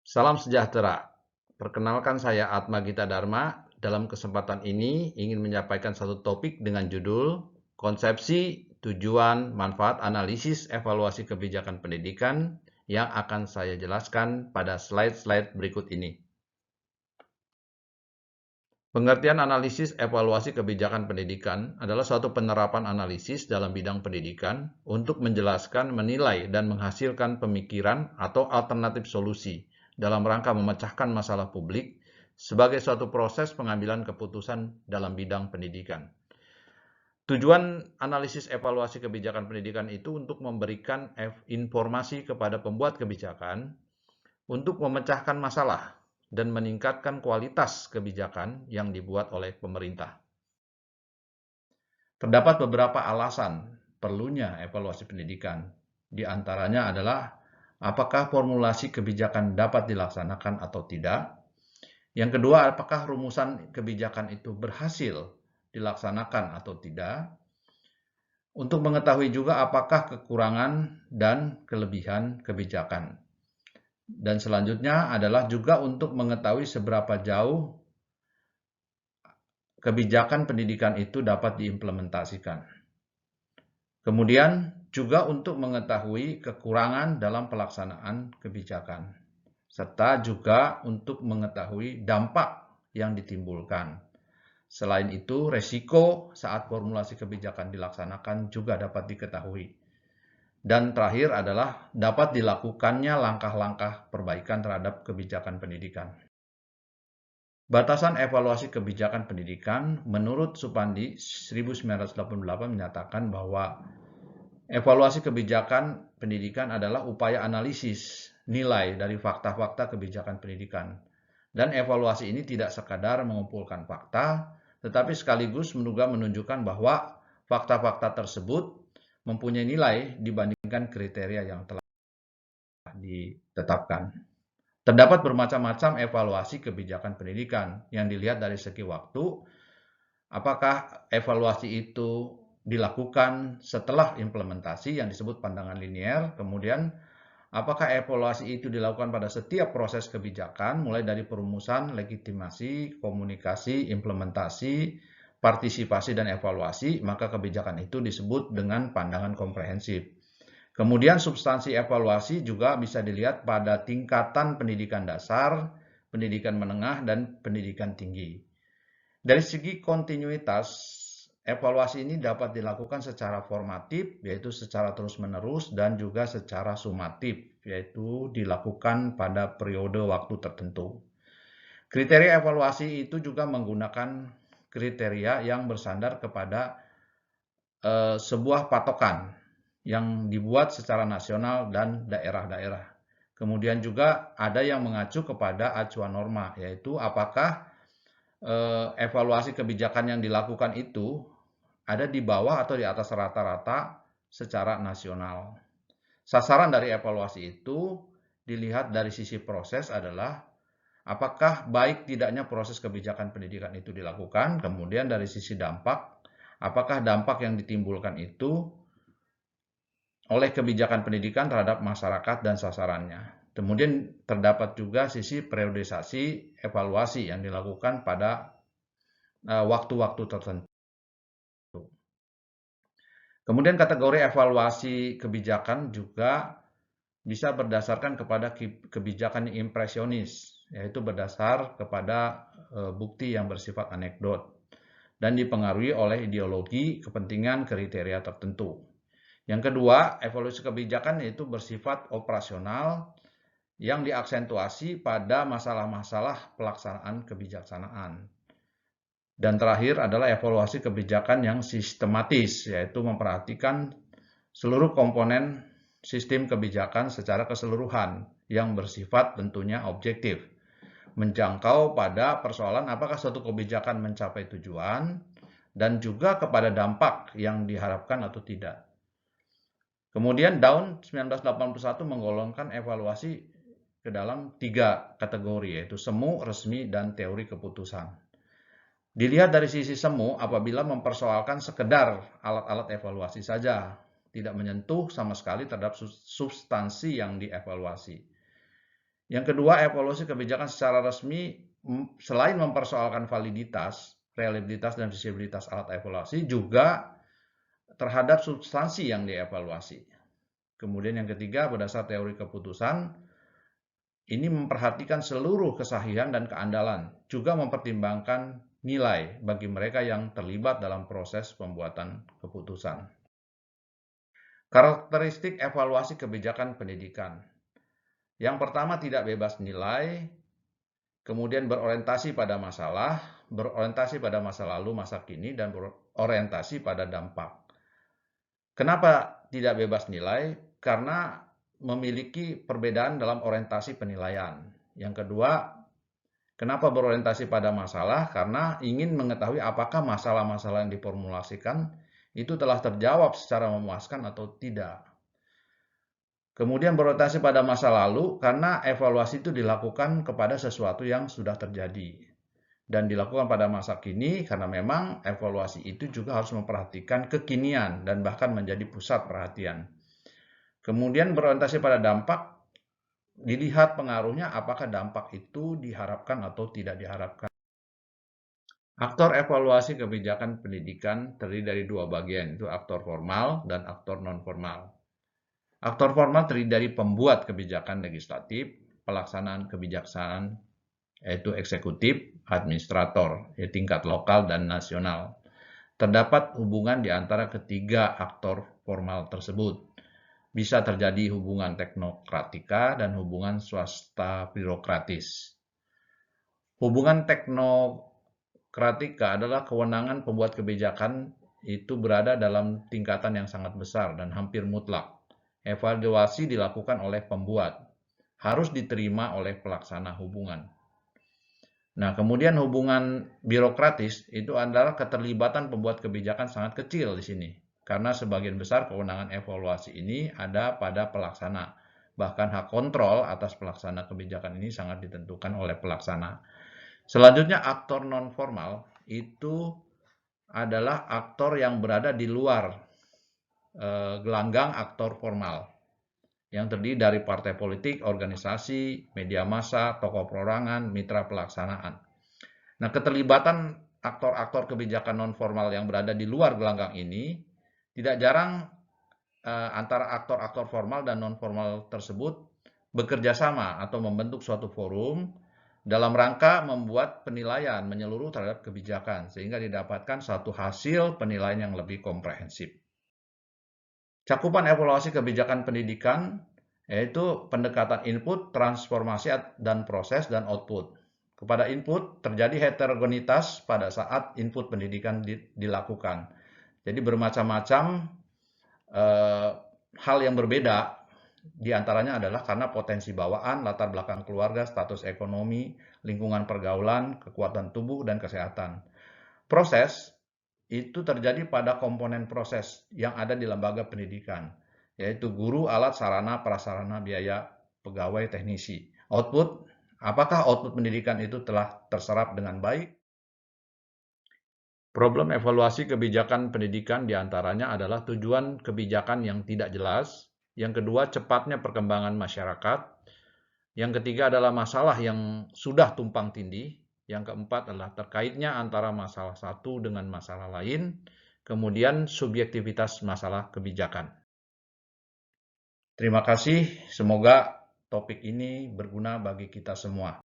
Salam sejahtera. Perkenalkan saya Atma Gita Dharma. Dalam kesempatan ini ingin menyampaikan satu topik dengan judul Konsepsi, Tujuan, Manfaat Analisis Evaluasi Kebijakan Pendidikan yang akan saya jelaskan pada slide-slide berikut ini. Pengertian analisis evaluasi kebijakan pendidikan adalah suatu penerapan analisis dalam bidang pendidikan untuk menjelaskan, menilai, dan menghasilkan pemikiran atau alternatif solusi dalam rangka memecahkan masalah publik sebagai suatu proses pengambilan keputusan dalam bidang pendidikan. Tujuan analisis evaluasi kebijakan pendidikan itu untuk memberikan informasi kepada pembuat kebijakan untuk memecahkan masalah dan meningkatkan kualitas kebijakan yang dibuat oleh pemerintah. Terdapat beberapa alasan perlunya evaluasi pendidikan. Di antaranya adalah apakah formulasi kebijakan dapat dilaksanakan atau tidak. Yang kedua, apakah rumusan kebijakan itu berhasil dilaksanakan atau tidak. Untuk mengetahui juga apakah kekurangan dan kelebihan kebijakan. Dan selanjutnya adalah juga untuk mengetahui seberapa jauh kebijakan pendidikan itu dapat diimplementasikan. Kemudian juga untuk mengetahui kekurangan dalam pelaksanaan kebijakan, serta juga untuk mengetahui dampak yang ditimbulkan. Selain itu, resiko saat formulasi kebijakan dilaksanakan juga dapat diketahui. Dan terakhir adalah dapat dilakukannya langkah-langkah perbaikan terhadap kebijakan pendidikan. Batasan evaluasi kebijakan pendidikan menurut Supandi 1988 menyatakan bahwa evaluasi kebijakan pendidikan adalah upaya analisis nilai dari fakta-fakta kebijakan pendidikan. Dan evaluasi ini tidak sekadar mengumpulkan fakta, tetapi sekaligus juga menunjukkan bahwa fakta-fakta tersebut mempunyai nilai dibandingkan kriteria yang telah ditetapkan. Terdapat bermacam-macam evaluasi kebijakan pendidikan yang dilihat dari segi waktu. Apakah evaluasi itu dilakukan setelah implementasi yang disebut pandangan linier, kemudian apakah evaluasi itu dilakukan pada setiap proses kebijakan, mulai dari perumusan, legitimasi, komunikasi, implementasi, partisipasi, dan evaluasi, maka kebijakan itu disebut dengan pandangan komprehensif. Kemudian substansi evaluasi juga bisa dilihat pada tingkatan pendidikan dasar, pendidikan menengah, dan pendidikan tinggi. Dari segi kontinuitas, evaluasi ini dapat dilakukan secara formatif, yaitu secara terus-menerus, dan juga secara sumatif, yaitu dilakukan pada periode waktu tertentu. Kriteria evaluasi itu juga menggunakan kriteria yang bersandar kepada sebuah patokan yang dibuat secara nasional dan daerah-daerah. Kemudian juga ada yang mengacu kepada acuan norma, yaitu apakah evaluasi kebijakan yang dilakukan itu ada di bawah atau di atas rata-rata secara nasional. Sasaran dari evaluasi itu dilihat dari sisi proses adalah apakah baik tidaknya proses kebijakan pendidikan itu dilakukan, kemudian dari sisi dampak, apakah dampak yang ditimbulkan itu oleh kebijakan pendidikan terhadap masyarakat dan sasarannya. Kemudian terdapat juga sisi periodisasi evaluasi yang dilakukan pada waktu-waktu tertentu. Kemudian kategori evaluasi kebijakan juga bisa berdasarkan kepada kebijakan yang impresionis, yaitu berdasar kepada bukti yang bersifat anekdot dan dipengaruhi oleh ideologi, kepentingan, kriteria tertentu. Yang kedua, evaluasi kebijakan yaitu bersifat operasional yang diaksentuasi pada masalah-masalah pelaksanaan kebijaksanaan. Dan terakhir adalah evaluasi kebijakan yang sistematis, yaitu memperhatikan seluruh komponen sistem kebijakan secara keseluruhan yang bersifat tentunya objektif, menjangkau pada persoalan apakah suatu kebijakan mencapai tujuan dan juga kepada dampak yang diharapkan atau tidak. Kemudian Daun 1981 menggolongkan evaluasi ke dalam 3 kategori, yaitu semu, resmi, dan teori keputusan. Dilihat dari sisi semu apabila mempersoalkan sekedar alat-alat evaluasi saja, tidak menyentuh sama sekali terhadap substansi yang dievaluasi. Yang kedua, evaluasi kebijakan secara resmi selain mempersoalkan validitas, reliabilitas, dan visibilitas alat evaluasi juga terhadap substansi yang dievaluasi. Kemudian yang ketiga, berdasar teori keputusan, ini memperhatikan seluruh kesahihan dan keandalan, juga mempertimbangkan nilai bagi mereka yang terlibat dalam proses pembuatan keputusan. Karakteristik evaluasi kebijakan pendidikan. Yang pertama, tidak bebas nilai, kemudian berorientasi pada masalah, berorientasi pada masa lalu, masa kini, dan berorientasi pada dampak. Kenapa tidak bebas nilai? Karena memiliki perbedaan dalam orientasi penilaian. Yang kedua, kenapa berorientasi pada masalah? Karena ingin mengetahui apakah masalah-masalah yang diformulasikan itu telah terjawab secara memuaskan atau tidak. Kemudian berorientasi pada masa lalu karena evaluasi itu dilakukan kepada sesuatu yang sudah terjadi. Dan dilakukan pada masa kini karena memang evaluasi itu juga harus memperhatikan kekinian dan bahkan menjadi pusat perhatian. Kemudian berorientasi pada dampak, dilihat pengaruhnya apakah dampak itu diharapkan atau tidak diharapkan. Aktor evaluasi kebijakan pendidikan terdiri dari dua bagian, itu aktor formal dan aktor non-formal. Aktor formal terdiri dari pembuat kebijakan legislatif, pelaksanaan kebijaksanaan, yaitu eksekutif, administrator, ya, tingkat lokal dan nasional. Terdapat hubungan di antara ketiga aktor formal tersebut. Bisa terjadi hubungan teknokratika dan hubungan swasta birokratis. Hubungan teknokratika adalah kewenangan pembuat kebijakan itu berada dalam tingkatan yang sangat besar dan hampir mutlak. Evaluasi dilakukan oleh pembuat, harus diterima oleh pelaksana hubungan. Nah, kemudian hubungan birokratis itu adalah keterlibatan pembuat kebijakan sangat kecil di sini. Karena sebagian besar kewenangan evaluasi ini ada pada pelaksana. Bahkan hak kontrol atas pelaksana kebijakan ini sangat ditentukan oleh pelaksana. Selanjutnya, aktor non-formal itu adalah aktor yang berada di luar gelanggang aktor formal. Yang terdiri dari partai politik, organisasi, media massa, tokoh perorangan, mitra pelaksanaan. Nah, keterlibatan aktor-aktor kebijakan non-formal yang berada di luar gelanggang ini tidak jarang antara aktor-aktor formal dan non-formal tersebut bekerja sama atau membentuk suatu forum dalam rangka membuat penilaian menyeluruh terhadap kebijakan sehingga didapatkan satu hasil penilaian yang lebih komprehensif. Cakupan evaluasi kebijakan pendidikan yaitu pendekatan input, transformasi dan proses dan output. Kepada input terjadi heterogenitas pada saat input pendidikan dilakukan. Jadi bermacam-macam hal yang berbeda diantaranya adalah karena potensi bawaan, latar belakang keluarga, status ekonomi, lingkungan pergaulan, kekuatan tubuh, dan kesehatan. Proses itu terjadi pada komponen proses yang ada di lembaga pendidikan, yaitu guru, alat, sarana, prasarana, biaya, pegawai, teknisi. Output, apakah output pendidikan itu telah terserap dengan baik? Problem evaluasi kebijakan pendidikan diantaranya adalah tujuan kebijakan yang tidak jelas. Yang kedua, cepatnya perkembangan masyarakat. Yang ketiga adalah masalah yang sudah tumpang tindih. Yang keempat adalah terkaitnya antara masalah satu dengan masalah lain. Kemudian subjektivitas masalah kebijakan. Terima kasih, semoga topik ini berguna bagi kita semua.